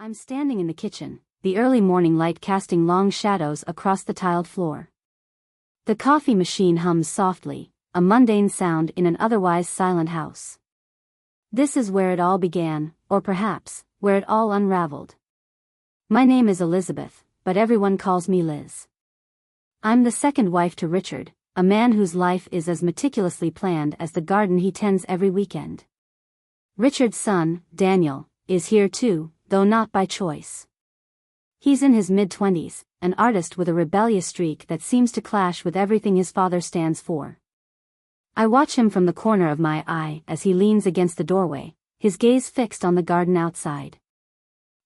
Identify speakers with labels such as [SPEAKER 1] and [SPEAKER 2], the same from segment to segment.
[SPEAKER 1] I'm standing in the kitchen, the early morning light casting long shadows across the tiled floor. The coffee machine hums softly, a mundane sound in an otherwise silent house. This is where it all began, or perhaps, where it all unraveled. My name is Elizabeth, but everyone calls me Liz. I'm the second wife to Richard, a man whose life is as meticulously planned as the garden he tends every weekend. Richard's son, Daniel, is here too, though not by choice. He's in his mid-20s, an artist with a rebellious streak that seems to clash with everything his father stands for. I watch him from the corner of my eye as he leans against the doorway, his gaze fixed on the garden outside.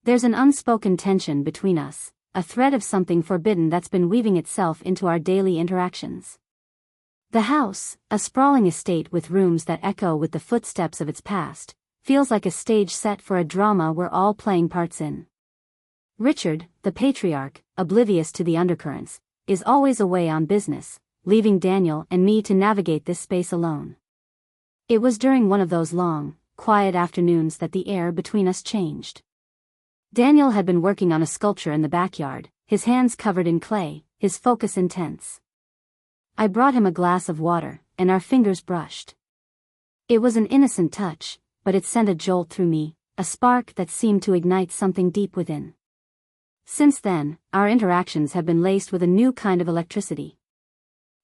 [SPEAKER 1] There's an unspoken tension between us, a thread of something forbidden that's been weaving itself into our daily interactions. The house, a sprawling estate with rooms that echo with the footsteps of its past, feels like a stage set for a drama we're all playing parts in. Richard, the patriarch, oblivious to the undercurrents, is always away on business, leaving Daniel and me to navigate this space alone. It was during one of those long, quiet afternoons that the air between us changed. Daniel had been working on a sculpture in the backyard, his hands covered in clay, his focus intense. I brought him a glass of water, and our fingers brushed. It was an innocent touch, but it sent a jolt through me, a spark that seemed to ignite something deep within. Since then, our interactions have been laced with a new kind of electricity.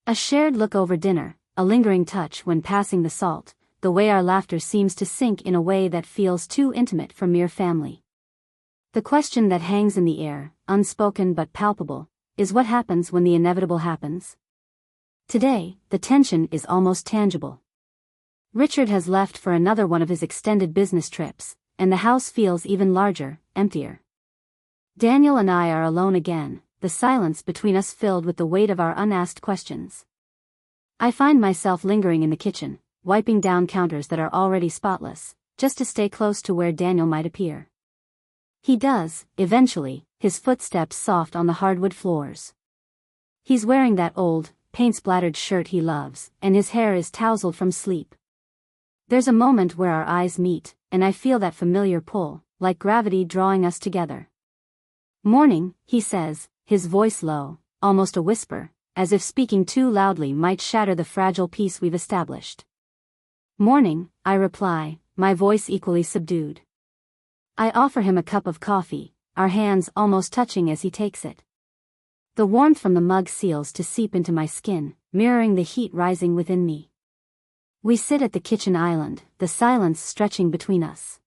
[SPEAKER 1] A shared look over dinner, a lingering touch when passing the salt, the way our laughter seems to sink in a way that feels too intimate for mere family. The question that hangs in the air, unspoken but palpable, is what happens when the inevitable happens? Today, the tension is almost tangible. Richard has left for another one of his extended business trips, and the house feels even larger, emptier. Daniel and I are alone again, the silence between us filled with the weight of our unasked questions. I find myself lingering in the kitchen, wiping down counters that are already spotless, just to stay close to where Daniel might appear. He does, eventually, his footsteps soft on the hardwood floors. He's wearing that old, paint-splattered shirt he loves, and his hair is tousled from sleep. There's a moment where our eyes meet, and I feel that familiar pull, like gravity drawing us together. "Morning," he says, his voice low, almost a whisper, as if speaking too loudly might shatter the fragile peace we've established. "Morning," I reply, my voice equally subdued. I offer him a cup of coffee, our hands almost touching as he takes it. The warmth from the mug seals to seep into my skin, mirroring the heat rising within me. We sit at the kitchen island, the silence stretching between us.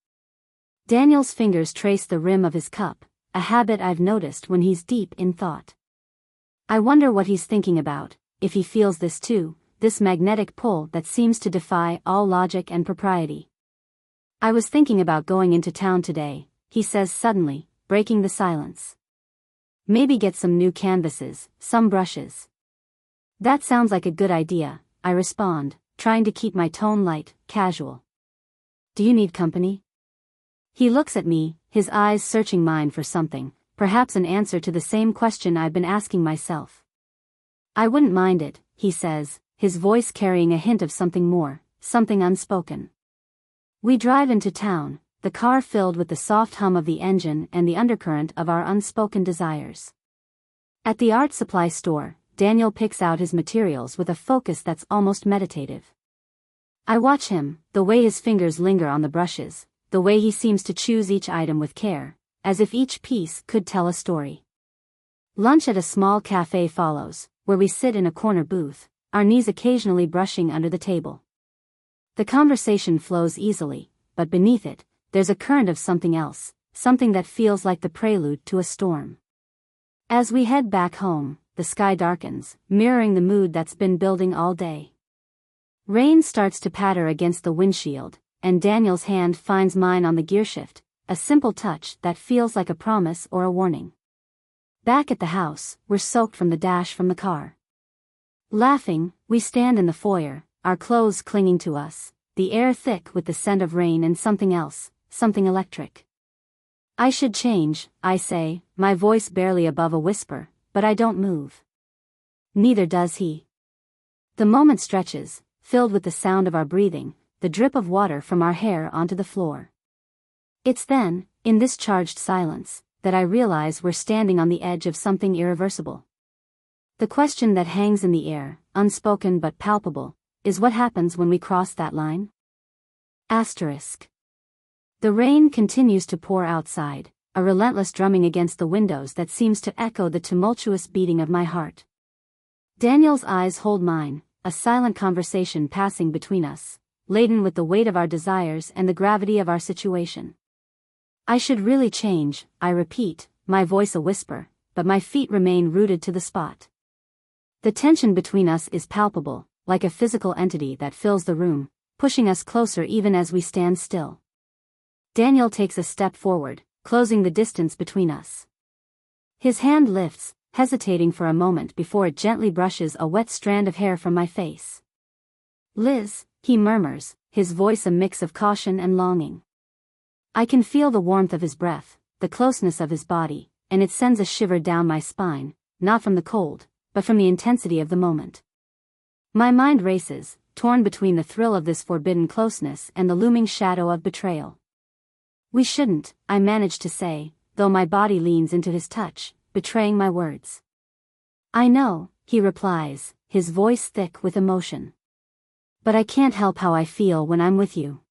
[SPEAKER 1] Daniel's fingers trace the rim of his cup, a habit I've noticed when he's deep in thought. I wonder what he's thinking about, if he feels this too, this magnetic pull that seems to defy all logic and propriety. "I was thinking about going into town today," he says suddenly, breaking the silence. "Maybe get some new canvases, some brushes." "That sounds like a good idea," I respond, trying to keep my tone light, casual. "Do you need company?" He looks at me, his eyes searching mine for something, perhaps an answer to the same question I've been asking myself. "I wouldn't mind it," he says, his voice carrying a hint of something more, something unspoken. We drive into town, the car filled with the soft hum of the engine and the undercurrent of our unspoken desires. At the art supply store, Daniel picks out his materials with a focus that's almost meditative. I watch him, the way his fingers linger on the brushes, the way he seems to choose each item with care, as if each piece could tell a story. Lunch at a small cafe follows, where we sit in a corner booth, our knees occasionally brushing under the table. The conversation flows easily, but beneath it, there's a current of something else, something that feels like the prelude to a storm. As we head back home, the sky darkens, mirroring the mood that's been building all day. Rain starts to patter against the windshield, and Daniel's hand finds mine on the gearshift, a simple touch that feels like a promise or a warning. Back at the house, we're soaked from the dash from the car. Laughing, we stand in the foyer, our clothes clinging to us, the air thick with the scent of rain and something else, something electric. "I should change," I say, my voice barely above a whisper, but I don't move. Neither does he. The moment stretches, filled with the sound of our breathing, the drip of water from our hair onto the floor. It's then, in this charged silence, that I realize we're standing on the edge of something irreversible. The question that hangs in the air, unspoken but palpable, is what happens when we cross that line? Asterisk. The rain continues to pour outside, a relentless drumming against the windows that seems to echo the tumultuous beating of my heart. Daniel's eyes hold mine, a silent conversation passing between us, laden with the weight of our desires and the gravity of our situation. I should really change, I repeat, my voice a whisper, but my feet remain rooted to the spot. The tension between us is palpable, like a physical entity that fills the room, pushing us closer even as we stand still. Daniel takes a step forward, closing the distance between us. His hand lifts, hesitating for a moment before it gently brushes a wet strand of hair from my face. "Liz," he murmurs, his voice a mix of caution and longing. I can feel the warmth of his breath, the closeness of his body, and it sends a shiver down my spine, not from the cold, but from the intensity of the moment. My mind races, torn between the thrill of this forbidden closeness and the looming shadow of betrayal. "We shouldn't," I manage to say, though my body leans into his touch, betraying my words. "I know," he replies, his voice thick with emotion. "But I can't help how I feel when I'm with you."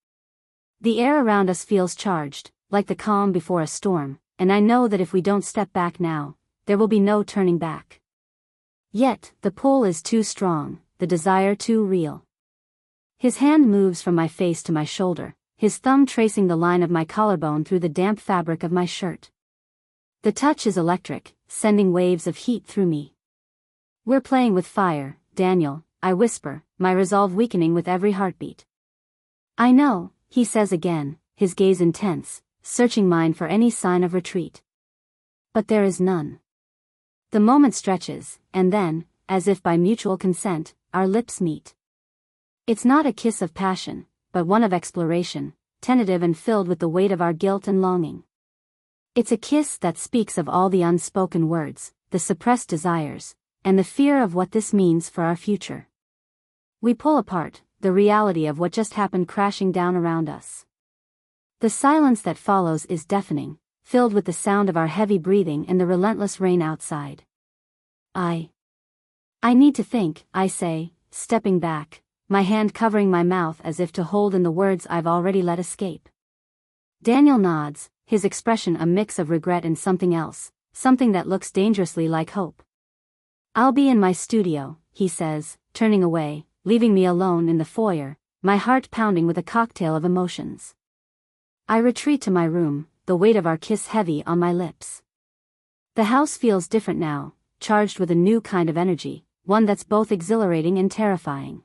[SPEAKER 1] The air around us feels charged, like the calm before a storm, and I know that if we don't step back now, there will be no turning back. Yet, the pull is too strong, the desire too real. His hand moves from my face to my shoulder, his thumb tracing the line of my collarbone through the damp fabric of my shirt. The touch is electric, sending waves of heat through me. "We're playing with fire, Daniel," I whisper, my resolve weakening with every heartbeat. "I know," he says again, his gaze intense, searching mine for any sign of retreat. But there is none. The moment stretches, and then, as if by mutual consent, our lips meet. It's not a kiss of passion, but one of exploration, tentative and filled with the weight of our guilt and longing. It's a kiss that speaks of all the unspoken words, the suppressed desires, and the fear of what this means for our future. We pull apart, the reality of what just happened crashing down around us. The silence that follows is deafening, filled with the sound of our heavy breathing and the relentless rain outside. I need to think," I say, stepping back, my hand covering my mouth as if to hold in the words I've already let escape. Daniel nods, his expression a mix of regret and something else, something that looks dangerously like hope. "I'll be in my studio," he says, turning away, leaving me alone in the foyer, my heart pounding with a cocktail of emotions. I retreat to my room, the weight of our kiss heavy on my lips. The house feels different now, charged with a new kind of energy, one that's both exhilarating and terrifying.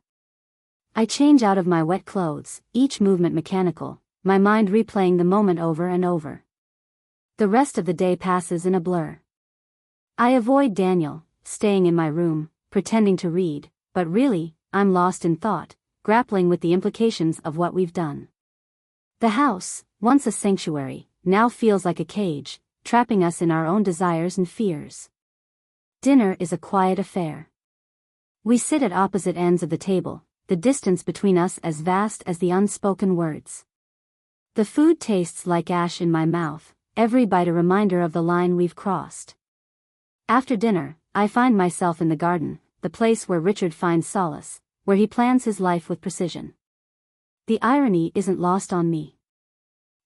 [SPEAKER 1] I change out of my wet clothes, each movement mechanical, my mind replaying the moment over and over. The rest of the day passes in a blur. I avoid Daniel, staying in my room, pretending to read, but really, I'm lost in thought, grappling with the implications of what we've done. The house, once a sanctuary, now feels like a cage, trapping us in our own desires and fears. Dinner is a quiet affair. We sit at opposite ends of the table, the distance between us as vast as the unspoken words. The food tastes like ash in my mouth, every bite a reminder of the line we've crossed. After dinner, I find myself in the garden, the place where Richard finds solace, where he plans his life with precision. The irony isn't lost on me.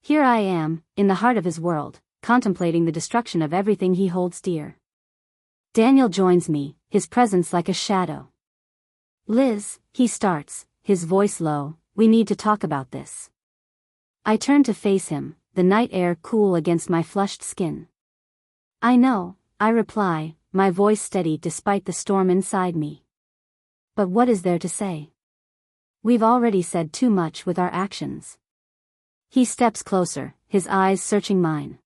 [SPEAKER 1] Here I am, in the heart of his world, contemplating the destruction of everything he holds dear. Daniel joins me, his presence like a shadow. "Liz," he starts, his voice low, "we need to talk about this." I turn to face him, the night air cool against my flushed skin. "I know," I reply, my voice steady despite the storm inside me. "But what is there to say? We've already said too much with our actions." He steps closer, his eyes searching mine.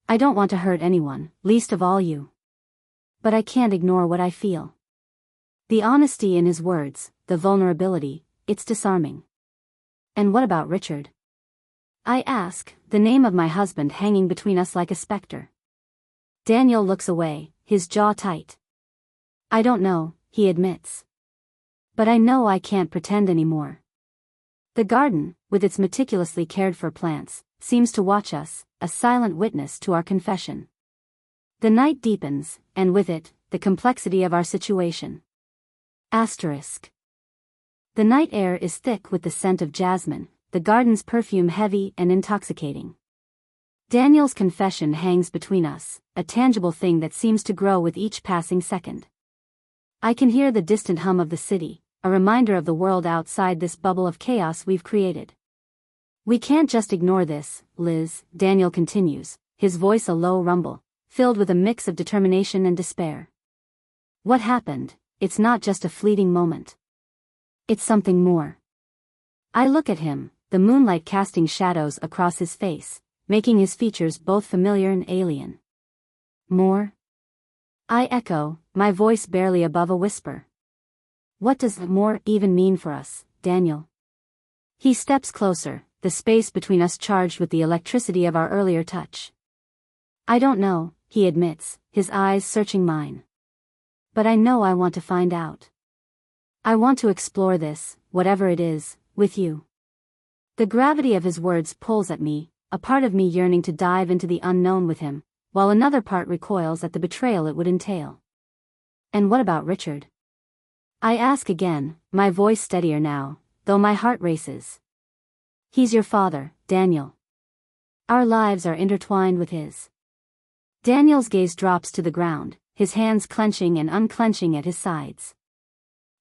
[SPEAKER 1] "I don't want to hurt anyone, least of all you. But I can't ignore what I feel." The honesty in his words, the vulnerability, it's disarming. "And what about Richard?" I ask, the name of my husband hanging between us like a specter. Daniel looks away, his jaw tight. "I don't know," he admits. "But I know I can't pretend anymore." The garden, with its meticulously cared-for plants, seems to watch us, a silent witness to our confession. The night deepens, and with it, the complexity of our situation. Asterisk. The night air is thick with the scent of jasmine, the garden's perfume heavy and intoxicating. Daniel's confession hangs between us, a tangible thing that seems to grow with each passing second. I can hear the distant hum of the city, a reminder of the world outside this bubble of chaos we've created. We can't just ignore this, Liz, Daniel continues, his voice a low rumble, filled with a mix of determination and despair. What happened? It's not just a fleeting moment. It's something more. I look at him, the moonlight casting shadows across his face, making his features both familiar and alien. More? I echo, my voice barely above a whisper. What does more even mean for us, Daniel? He steps closer, the space between us charged with the electricity of our earlier touch. I don't know, he admits, his eyes searching mine. But I know I want to find out. I want to explore this, whatever it is, with you. The gravity of his words pulls at me, a part of me yearning to dive into the unknown with him, while another part recoils at the betrayal it would entail. And what about Richard? I ask again, my voice steadier now, though my heart races. He's your father, Daniel. Our lives are intertwined with his. Daniel's gaze drops to the ground, his hands clenching and unclenching at his sides.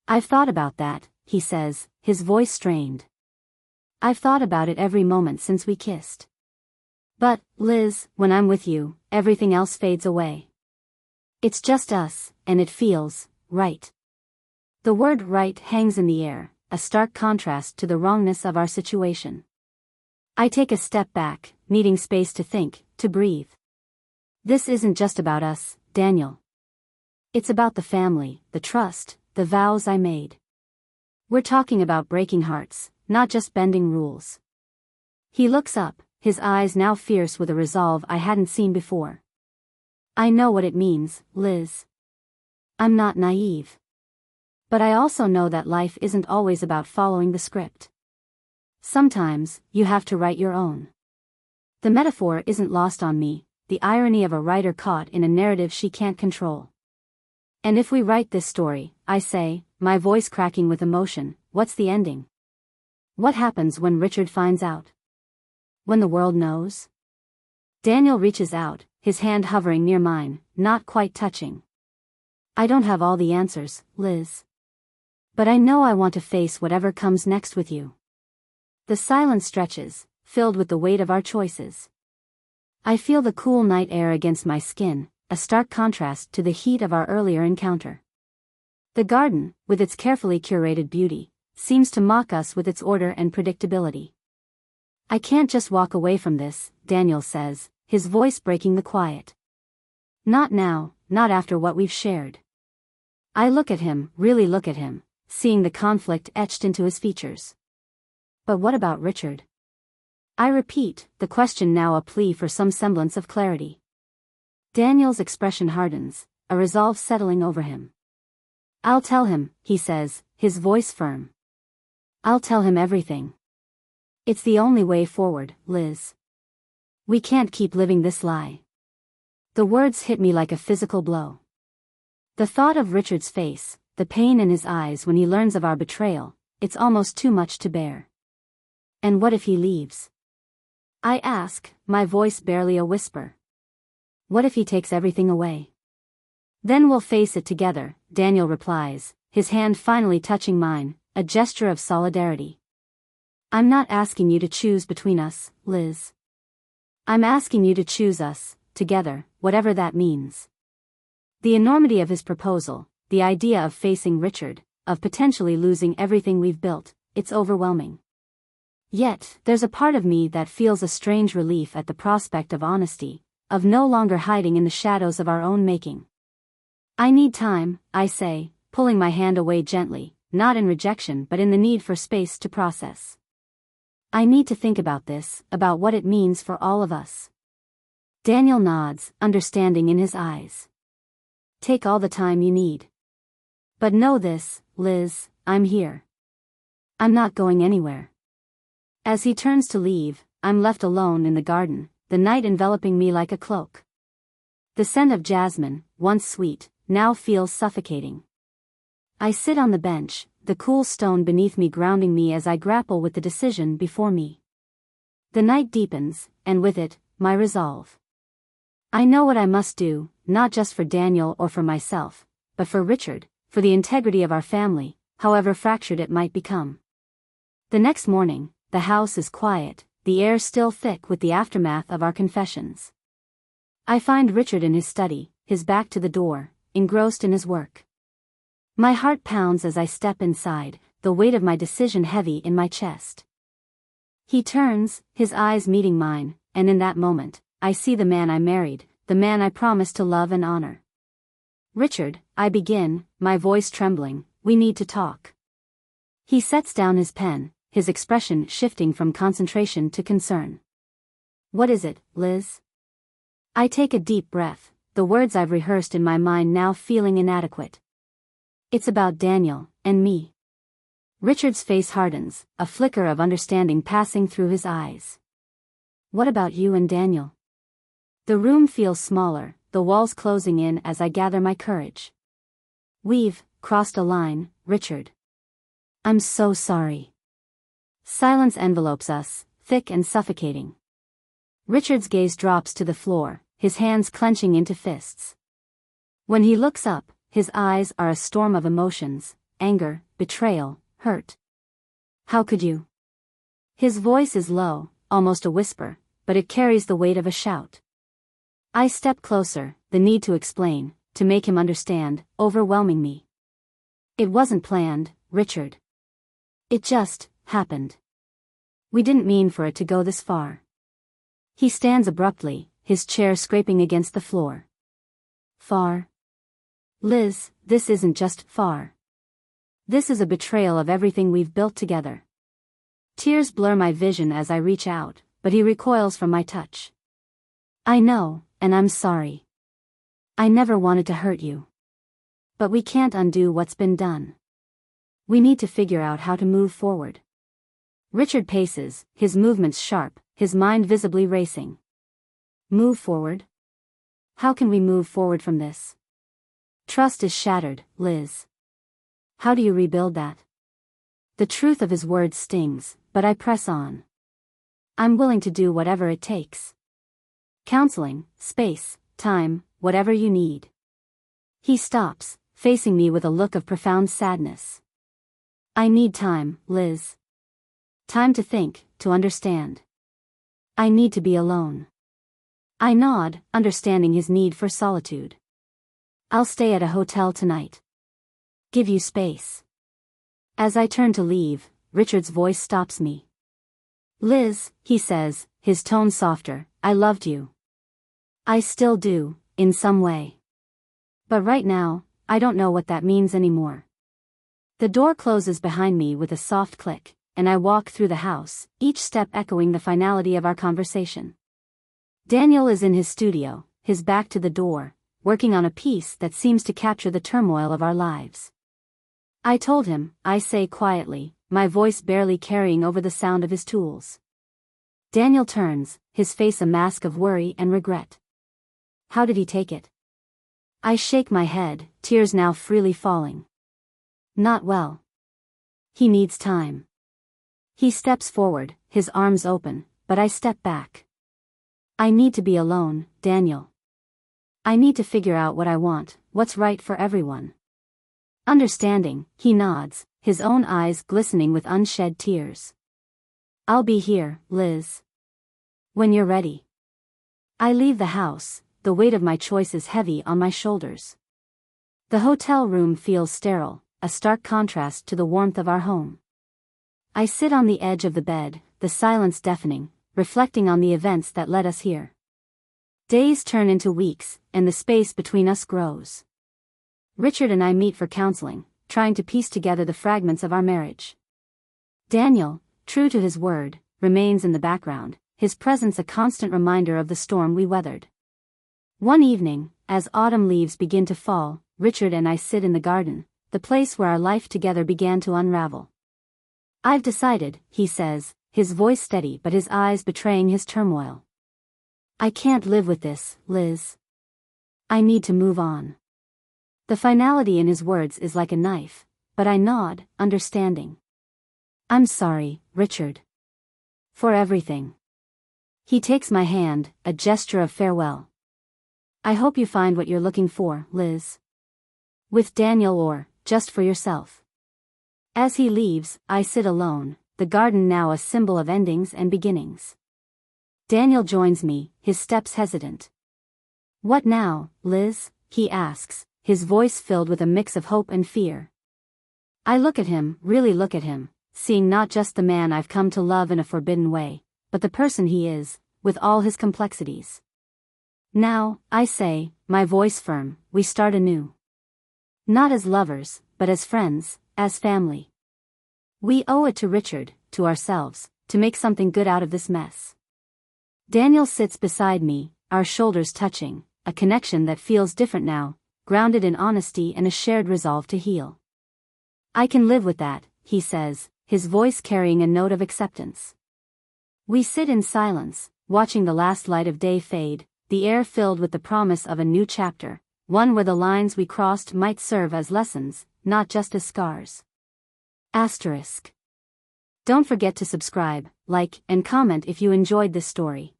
[SPEAKER 1] I've thought about that, he says, his voice strained. I've thought about it every moment since we kissed. But, Liz, when I'm with you, everything else fades away. It's just us, and it feels right. The word right hangs in the air, a stark contrast to the wrongness of our situation. I take a step back, needing space to think, to breathe. This isn't just about us, Daniel. It's about the family, the trust, the vows I made. We're talking about breaking hearts, not just bending rules. He looks up, his eyes now fierce with a resolve I hadn't seen before. I know what it means, Liz. I'm not naive. But I also know that life isn't always about following the script. Sometimes, you have to write your own. The metaphor isn't lost on me, the irony of a writer caught in a narrative she can't control. And if we write this story, I say, my voice cracking with emotion, what's the ending? What happens when Richard finds out? When the world knows? Daniel reaches out, his hand hovering near mine, not quite touching. I don't have all the answers, Liz. But I know I want to face whatever comes next with you. The silence stretches, filled with the weight of our choices. I feel the cool night air against my skin, a stark contrast to the heat of our earlier encounter. The garden, with its carefully curated beauty, seems to mock us with its order and predictability. I can't just walk away from this, Daniel says, his voice breaking the quiet. Not now, not after what we've shared. I look at him, really look at him, seeing the conflict etched into his features. But what about Richard? I repeat, the question now a plea for some semblance of clarity. Daniel's expression hardens, a resolve settling over him. I'll tell him, he says, his voice firm. I'll tell him everything. It's the only way forward, Liz. We can't keep living this lie. The words hit me like a physical blow. The thought of Richard's face, the pain in his eyes when he learns of our betrayal, it's almost too much to bear. And what if he leaves? I ask, my voice barely a whisper. What if he takes everything away? Then we'll face it together, Daniel replies, his hand finally touching mine, a gesture of solidarity. I'm not asking you to choose between us, Liz. I'm asking you to choose us, together, whatever that means. The enormity of his proposal, the idea of facing Richard, of potentially losing everything we've built, it's overwhelming. Yet, there's a part of me that feels a strange relief at the prospect of honesty, of no longer hiding in the shadows of our own making. I need time, I say, pulling my hand away gently, not in rejection but in the need for space to process. I need to think about this, about what it means for all of us. Daniel nods, understanding in his eyes. Take all the time you need. But know this, Liz, I'm here. I'm not going anywhere. As he turns to leave, I'm left alone in the garden, the night enveloping me like a cloak. The scent of jasmine, once sweet, now feels suffocating. I sit on the bench, the cool stone beneath me grounding me as I grapple with the decision before me. The night deepens, and with it, my resolve. I know what I must do, not just for Daniel or for myself, but for Richard, for the integrity of our family, however fractured it might become. The next morning, the house is quiet, the air still thick with the aftermath of our confessions. I find Richard in his study, his back to the door, engrossed in his work. My heart pounds as I step inside, the weight of my decision heavy in my chest. He turns, his eyes meeting mine, and in that moment, I see the man I married, the man I promised to love and honor. Richard, I begin, my voice trembling, we need to talk. He sets down his pen, his expression shifting from concentration to concern. What is it, Liz? I take a deep breath, the words I've rehearsed in my mind now feeling inadequate. It's about Daniel, and me. Richard's face hardens, a flicker of understanding passing through his eyes. What about you and Daniel? The room feels smaller, the walls closing in as I gather my courage. We've crossed a line, Richard. I'm so sorry. Silence envelopes us, thick and suffocating. Richard's gaze drops to the floor, his hands clenching into fists. When he looks up, his eyes are a storm of emotions, anger, betrayal, hurt. How could you? His voice is low, almost a whisper, but it carries the weight of a shout. I step closer, the need to explain, to make him understand, overwhelming me. It wasn't planned, Richard. It just happened. We didn't mean for it to go this far. He stands abruptly, his chair scraping against the floor. Far? Liz, this isn't just far. This is a betrayal of everything we've built together. Tears blur my vision as I reach out, but he recoils from my touch. I know, and I'm sorry. I never wanted to hurt you. But we can't undo what's been done. We need to figure out how to move forward. Richard paces, his movements sharp, his mind visibly racing. Move forward? How can we move forward from this? Trust is shattered, Liz. How do you rebuild that? The truth of his words stings, but I press on. I'm willing to do whatever it takes. Counseling, space, time, whatever you need. He stops, facing me with a look of profound sadness. I need time, Liz. Time to think, to understand. I need to be alone. I nod, understanding his need for solitude. I'll stay at a hotel tonight. Give you space. As I turn to leave, Richard's voice stops me. Liz, he says, his tone softer, I loved you. I still do, in some way. But right now, I don't know what that means anymore. The door closes behind me with a soft click, and I walk through the house, each step echoing the finality of our conversation. Daniel is in his studio, his back to the door, working on a piece that seems to capture the turmoil of our lives. I told him, I say quietly, my voice barely carrying over the sound of his tools. Daniel turns, his face a mask of worry and regret. How did he take it? I shake my head, tears now freely falling. Not well. He needs time. He steps forward, his arms open, but I step back. I need to be alone, Daniel. I need to figure out what I want, what's right for everyone. Understanding, he nods, his own eyes glistening with unshed tears. I'll be here, Liz. When you're ready. I leave the house, the weight of my choices heavy on my shoulders. The hotel room feels sterile, a stark contrast to the warmth of our home. I sit on the edge of the bed, the silence deafening, reflecting on the events that led us here. Days turn into weeks, and the space between us grows. Richard and I meet for counseling, trying to piece together the fragments of our marriage. Daniel, true to his word, remains in the background, his presence a constant reminder of the storm we weathered. One evening, as autumn leaves begin to fall, Richard and I sit in the garden, the place where our life together began to unravel. I've decided, he says, his voice steady but his eyes betraying his turmoil. I can't live with this, Liz. I need to move on. The finality in his words is like a knife, but I nod, understanding. I'm sorry, Richard. For everything. He takes my hand, a gesture of farewell. I hope you find what you're looking for, Liz. With Daniel or, just for yourself. As he leaves, I sit alone, the garden now a symbol of endings and beginnings. Daniel joins me, his steps hesitant. What now, Liz? He asks, his voice filled with a mix of hope and fear. I look at him, really look at him, seeing not just the man I've come to love in a forbidden way, but the person he is, with all his complexities. Now, I say, my voice firm, we start anew. Not as lovers, but as friends, as family. We owe it to Richard, to ourselves, to make something good out of this mess. Daniel sits beside me, our shoulders touching, a connection that feels different now, grounded in honesty and a shared resolve to heal. I can live with that, he says, his voice carrying a note of acceptance. We sit in silence, watching the last light of day fade, the air filled with the promise of a new chapter, one where the lines we crossed might serve as lessons, not just as scars. Asterisk. Don't forget to subscribe, like, and comment if you enjoyed this story.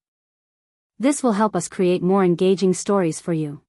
[SPEAKER 1] This will help us create more engaging stories for you.